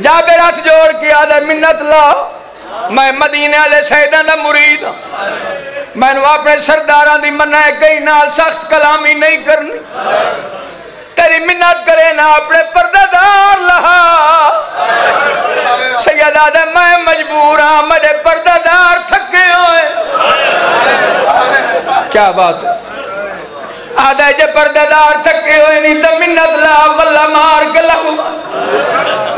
جابر ہاتھ جوڑ کیا دے منت لا میں مدینہ علیہ سیدہ نہ مرید میں نے اپنے سرداران دی منع ہے کئی نال سخت کلامی نہیں کرنی تیری منت کرے نہ اپنے پردہ دار لہا سید آدھے میں مجبور ہاں میرے پردہ دار تھکے ہوئے کیا بات ہے آدھے جے پردہ دار تھکے ہوئے نہیں تو منت لا واللہ مار کے لہو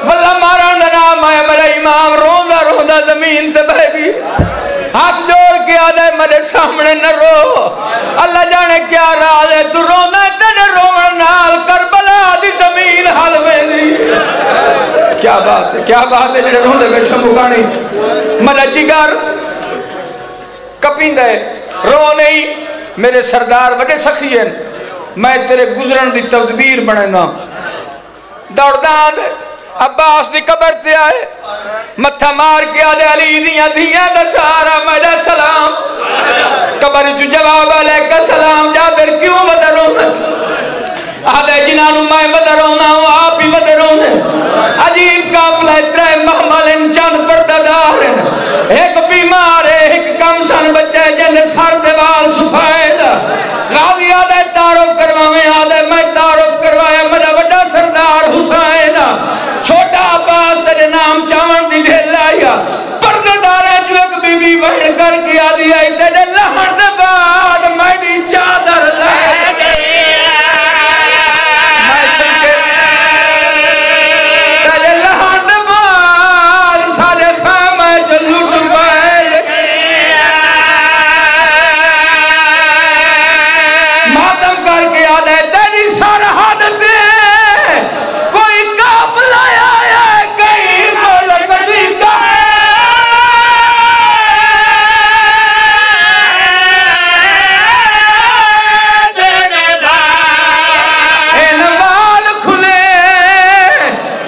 واللہ ماران دا نام ہے میرا امام روندہ روندہ زمین تے بہ گئی ہاتھ جوڑ کے آدھے میرے سامنے نہ رو اللہ جانے کیا راز ہے تو رونا تینے رومن نال کربلا دی زمین حل میں دی کیا بات ہے جنہیں روندے بیٹھا مکانی میرا جگر کپین دے رو نہیں میرے سردار وڈے سخی ہیں میں تیرے گزرن دی تدبیر بنائنا دوڑدان دے عباس دی قبر تے آئے متھا مار کے آدھے علی دیاں دیاں دا سارا میرا سلام قبر جو جواب علیکہ سلام جابر کیوں بدر ہونا آدھے جنانو میں بدر ہونا ہوں آپ ہی بدر ہونا عجیب کافلہ اترے محمل انچان پرددار ایک بیمار ہے ایک کم سن بچے جن سر دیوال سفید غازی آدھے تعارف کرواویں آدھے میں تعارف کروایا میرا بڑا سردار حسین چھوٹا عباس تیرے نام چاون دی ڈھیل آیا پرددار ہے جو ایک بی بی بہن کر کے آدھی آئی تیرے لہن دے بعد میری چادر لے میں سن کے تیرے لہن دے بعد سارے خیمہ جو لوٹ پائے ماتم کر کے آدھے تیری سرحد دے کوئی قابل آیا ہے کئی ملک دی کا انوال کھلے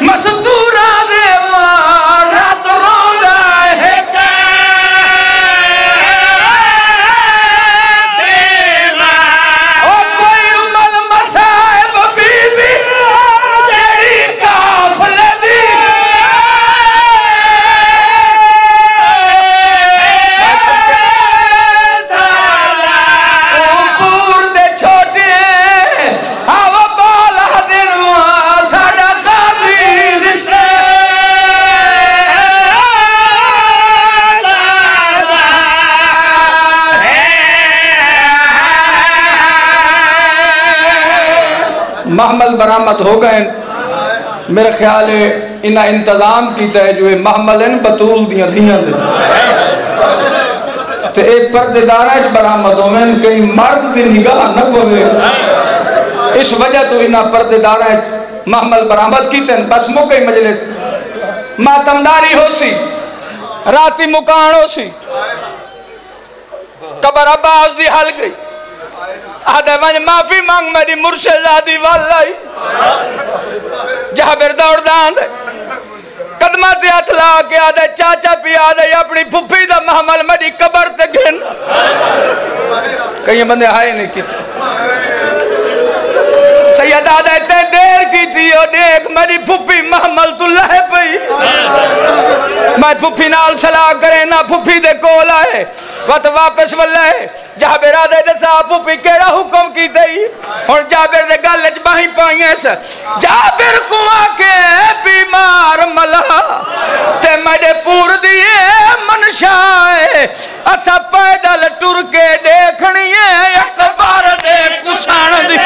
مستورہ دے رات روندہ ہے اور کوئی عمل مسائب بی بی جیڑی کافل دی پور دے چھوٹے آوہ بالا دنوا ساڑا قابل رشتے محمل برآمد ہو گئے میرا خیال ہے انہا انتظام کیتا ہے جو محمل ہیں بطول دیاں دھیاں دے تو ایک پردے دارہ اس برآمد ہو میں کہیں مرد دی نگاہ نہ پوے اس وجہ تو انہا پردے دارہ اس محمل برآمد کیتے ہیں بس موقعی مجلس ماتمداری ہو سی راتی مکان ہو سی قبر عباس دی حل گئی آدھے میں معافی مانگ میری مرشد آدھی والائی جابر دوڑدان دے قدمات ہاتھ لا کے آدھے چاچا پی آدھے اپنی پھپی دا محمل میری قبر تے گھن کہیں بندے آئے نہیں کیتے سید آدھے تے دیر کی تھی اور دیکھ میری پھپی محمل تو لہے پئی میں پھپی نال صلاح کرے نہ پھپی دے کول آئے وقت واپس واللہ جابر آدھے دے صاحب پھپی کیڑا حکم کی دئی اور جابر دے گلچ باہی پائیں سے جابر کو آکے بیمار ملا تے میرے پور دیئے منشائے اسا پیدل ٹر کے دیکھنی ہے اکبر دے کسان دی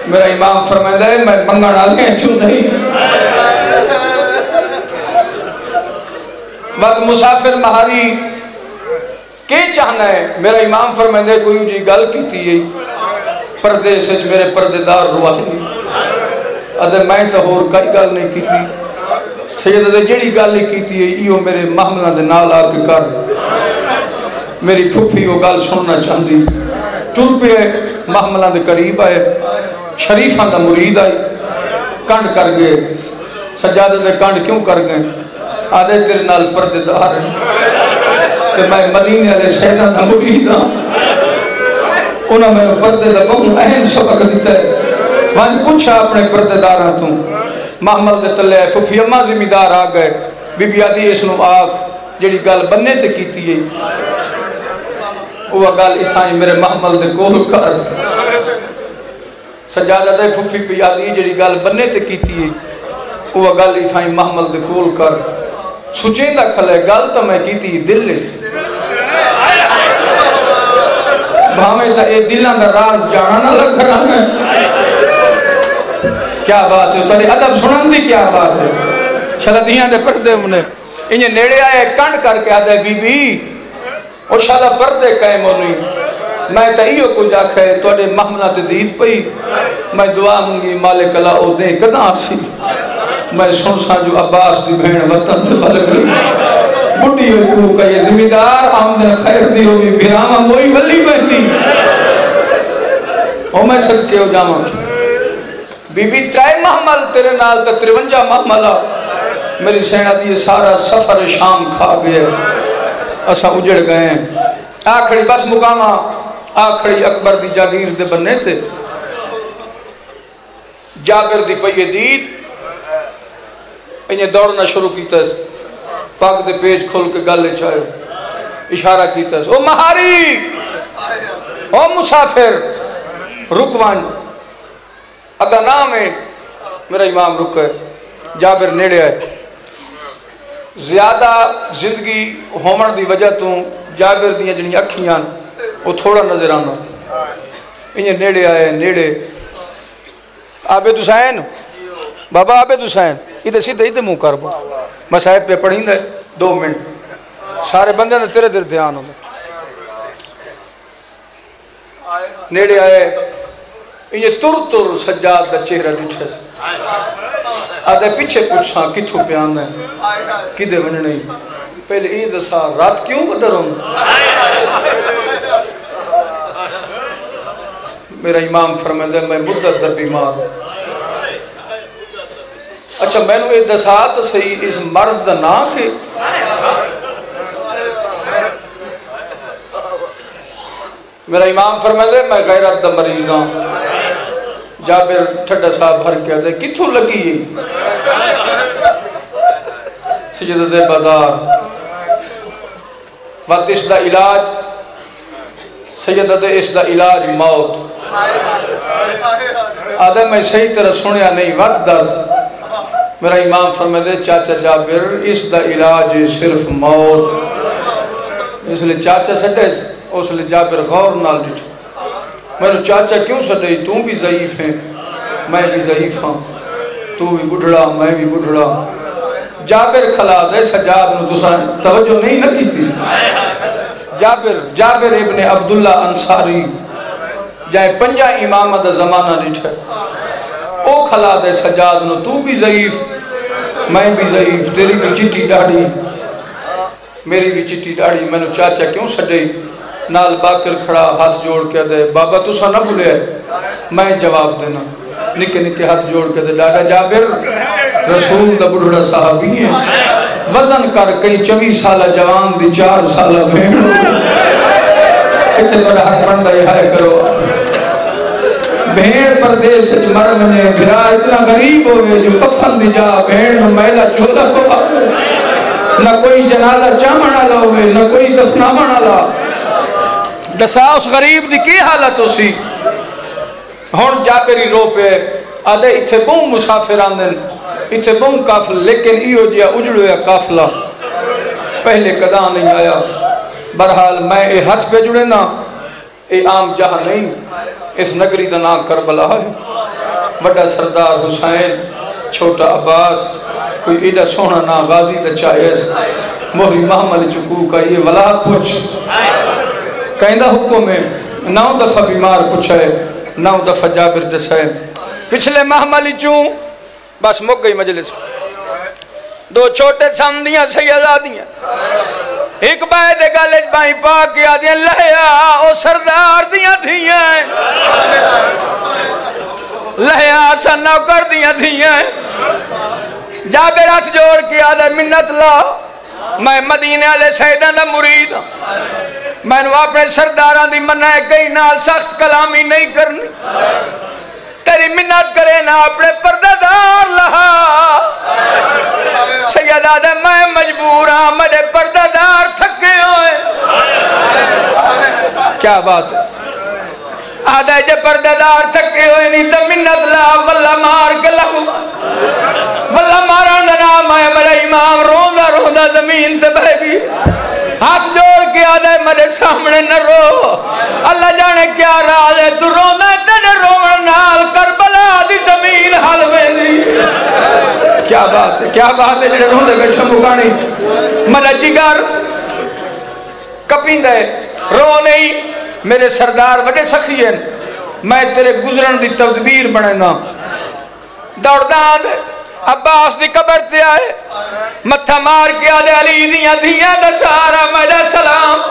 میرا امام فرمائدہ ہے میں منگا ڈالیں چھو نہیں وقت مسافر مہاری کے چاہنا ہے میرا امام فرمائدہ ہے کوئی جی گل کی تھی پردے سچ میرے پردے دار رواہی ادھر میں تو اور کئی گل نہیں کی تھی سید ادھر جیڑی گل نہیں کی تھی ایو میرے محملہ دے نال آ کے کر میری پھوپھی وہ گل سننا چاہتی ٹور پہ محملہ دے قریب آئے شریفہ دا مرید آئی کنڈ کر گئے سجادہ دے کانڈ کیوں کر گئے؟ آدھے تیرے نال پردے دار ہیں کہ میں مدینے علیہ سیدہ دا مرید ہاں، انہوں میں پردے دا بہن اہم سبق دیتا ہے۔ وہاں پوچھا اپنے پردے داراں تو محمل دے تلے آئے پھوپھی اماں زمیندار آ گئے، بی بی آدھی اس نو آگ جڑی گل بننے تے کیتی ہے وہ گل اتھائیں میرے محمل دے کول کر۔ سجادہ دے پھوپھی پی آدھی جڑی گل بننے تے کیتی ہے وہ گل اتھائیں محمل دے کول کر۔ سچیں دا کھلے گل تو میں کیتی دل لے تھی، بھامیں تا اے دلان دا راز جانا نہ لگ رہا ہے۔ کیا بات ہے تاری ادب سنن دی کیا بات ہے؟ شلدیاں دے پردے انہیں انہیں نیڑے آئے کنڈ کر کے آدھے بی بی اور شالا پردے قائم ہونی میں تا ایو کو جا کھائے توڑے محملہ تے دید پئی میں دعا مونگی مالک اللہ او دیں کداں آسی میں سنسا جو عباس دی بہن وطن تے مالک بڑی ہوئی کو کہ یہ زمیندار آمدن خیر دی ہوئی بھیراما موئی ولی بہتی او میں سکتے ہو جاما بی بی ترائے محمل تیرے نال تا 53 محملہ میری سینہ دی سارا سفر شام کھا گئے اسا اجڑ گئے ہیں آکھڑی بس مقامہ آکھڑی اکبر دی جاگیر دے بننے تھے جابر دی پئیے دید انہیں دوڑنا شروع کیتا ہے پاک دے پیج کھول کے گالے چاہے اشارہ کیتا ہے او مہاری او مسافر رکوان اگا نام ہے میرا امام رک ہے جابر نیڑے آئے زیادہ زندگی ہومن دی وجہ تو جابر دیاں جنہی اکھیاں وہ تھوڑا نظر آنا انہیں نیڑے آئے نیڑے عابد حسین بابا عابد حسین ادھے سیدھے ادھے منہ کر با مسائب پہ پڑھیں دے 2 منٹ سارے بندے نے تیرے دیر دھیان ہو نیڑے آئے انہیں تر سجاد دا چہرہ ڈٹھے سے آدھے پیچھے پوچھا کتھو پیان ہے کدھے وننے نہیں پہلے عید سا رات کیوں بدر ہوں میرا امام فرمائے دے میں مدت در بیمار اچھا میں نے عید سات سے اس مرض دا نا کہ میرا امام فرمائے دے میں غیرت دا مریضاں جابر ٹھڈا صاحب بھر کے آدھے کتھو لگی ہے سجدہ دے بازار وقت اس دا علاج سجدہ دے اس دا علاج موت آدھے میں صحیح طرح سنیا نہیں وقت دس میرا امام فرمائے دے چاچا جابر اس دا علاج صرف موت اس لئے چاچا سٹے اس لئے جابر غور نال ڈٹھو میں نے چاچا کیوں سٹے تم بھی ضعیف ہیں میں بھی ضعیف ہوں تو بھی بڑھڑا میں بھی بڑھڑا جابر کھلا دے سجاد نے دوسرا توجہ نہیں نہ کی تھی جابر ابن عبداللہ انصاری جائے 5 امامہ دا زمانہ لٹھے او کھلا دے سجاد نے تو بھی ضعیف میں بھی ضعیف تیری بھی چٹی ڈاڑی میری بھی چٹی ڈاڑی میں نے چاچا کیوں سٹے نال باکر کھڑا ہاتھ جوڑ کے دے بابا تو سا نہ بھولے میں جواب دینا نکے نکے ہاتھ جوڑ کے دے ڈاڈا جابر رسول دا بڑھڑا صحابی ہے وزن کر کئی 24 سالہ جوان دی 4 سالہ بھیڑ اتنے بڑا حق بندہ رہائے کرو بھیڑ پردیس مرمنے بھرا اتنا غریب ہوئے جو کفن دی جا بھیڑ میں میلہ چولا ہوا نہ کوئی جنازہ چامنا لا ہوئے نہ کوئی دفنامنا لا دسا اس غریب دی کی حالت ہو سی ہون جابری رو پہ آدھے اتھے بہن مسافر آندن اتھے بہن کافل لیکن ایو جیا اجڑو یا کافلہ پہلے قداں نہیں آیا برحال میں اے ہاتھ پہ جڑے نا اے عام جہاں نہیں اس نگری دا نام کربلا ہے بڑا سردار حسین چھوٹا عباس کوئی ایڈا سونا نا غازی دا چاہیس موری محمل چکو کا یہ ولا پوچھ کہندہ حکم میں 9 دفعہ بیمار پوچھے 9 دفعہ جابر دسائے پچھلے محملی چوں بس مک گئی مجلس 2 چھوٹے سامدیاں سیدہ دیاں ایک بائے دے گالج بائیں پاک کیا دیاں لہیا او سردار دیاں دیاں لہیا سا نوکر دیاں دیاں جابر ہاتھ جوڑ کے آدھے منت لا میں مدینے والے سیداں دا مرید میں نے اپنے سرداراں دی منع ہے کہیں نال سخت کلامی نہیں کرنی تیری منت کرے نہ اپنے پردہ دار لہا سید آدھے میں مجبور ہاں میرے پردہ دار تھکے ہوئے کیا بات ہے آدھے جے پردہ دار تھکے ہوئے نہیں تو منت لا واللہ مار کے لہو واللہ ماران دا نام ہے میرا امام روندہ روندہ زمین تے بہ گئی ہاتھ جوڑ کے آدھے میرے سامنے نہ رو اللہ جانے کیا راز ہے تو رونا تیرے رومن نال کربلا دی زمین حل میں دی کیا بات ہے جڑے روندے بیٹھا مکانی میرا جگر کپین دے رو نہیں میرے سردار وڈے سخی ہیں میں تیرے گزرن دی تدبیر بنائنا دوڑدان عباس دی قبر تے آئے متھا مار کے آدھے علی دیاں دیاں دا سارا میرا سلام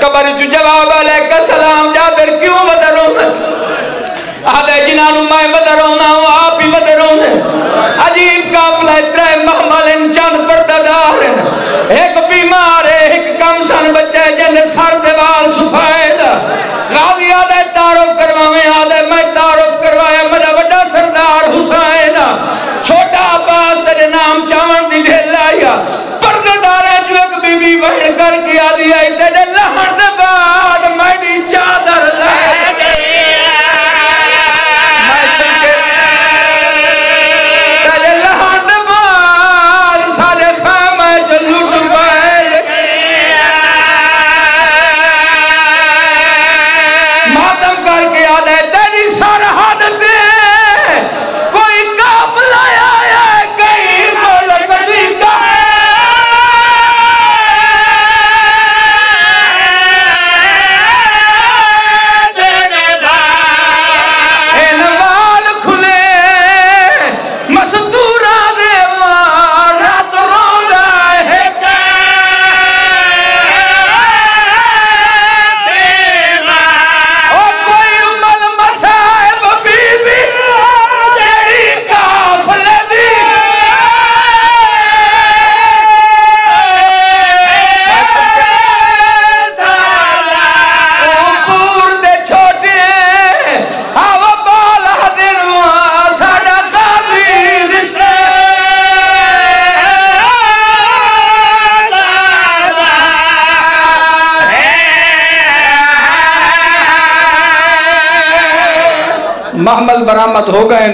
قبر جو جواب علیکہ سلام جابر کیوں بدر ہونا آدھے جنانو میں بدر ہونا ہوں آپ ہی بدر ہونا عجیب قافلہ اترے محمل چند پرددار ایک بیمار ہے ایک کم سن بچے جن سر دیوال سفید غازی آدھے تعارف کرواویں آدھے میں تعارف کروایا میرا وڈا سردار حسین چھوٹا عباس تیرے نام چاون دی ڈھیل آیا پرددار ہے جو ایک بی بی بہن کر کے آدھی آئی تیرے لہن دے بعد میری چادر لے میں سن کے تیرے لہن دے بعد سارے خیمہ جو لوٹ پائے ماتم کر کے آدھے تیری سرحد دے کوئی قافلہ آیا ہے کہیں ملک دی کا انوال کھلے مستورہ دے رات روندہ ہے اور کوئی امل مسائب بی بی جیڑی قافلے دی پور دے چھوٹے آوا بالا دنوا ساڑا قابل رشتے محمل برآمد ہو گئے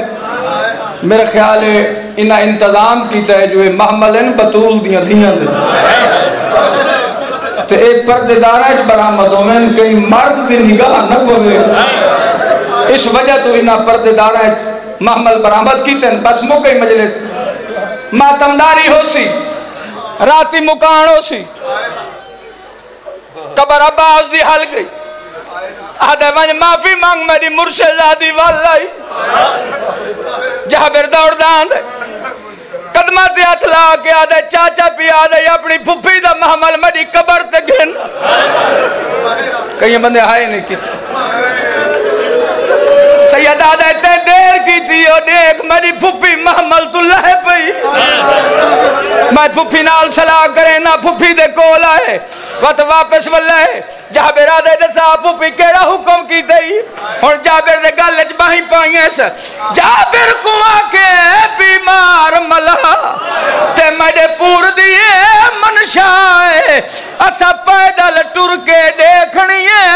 میرا خیال ہے انہا انتظام کیتا ہے جو محمل ہیں بطول دیاں دھیاں دے تو ایک پردے دارہ اس برآمد ہو میں کہیں مرد دی نگاہ نہ ہوئے اس وجہ تو انہا پردے دارہ محمل برآمد کیتے ہیں بس موقعی مجلس ماتمداری ہو سی راتی مکان ہو سی قبر عباس دی حل گئی آدھے میں معافی مانگ میری مرشد آدھی والائی جابر دوڑدان دے قدمات ہاتھ لا کے آدھے چاچا پی آدھے اپنی پھپی دا محمل میری قبر تے گھن کہیں بندے آئے نہیں کیتے سید آدھے تے دیر کی تھی اور دیکھ میری پھپی محمل تو لہے پئی میں پھپی نال صلاح کرے نہ پھپی دے کول آئے وقت واپس واللہ جابر آدھے دے صاحب پھپی کیڑا حکم کی دئی اور جابر دے گلچ باہی پائیں سے جابر کو آکے بیمار ملا تے میرے پور دیئے منشائے اسا پیدل ٹر کے دیکھنیے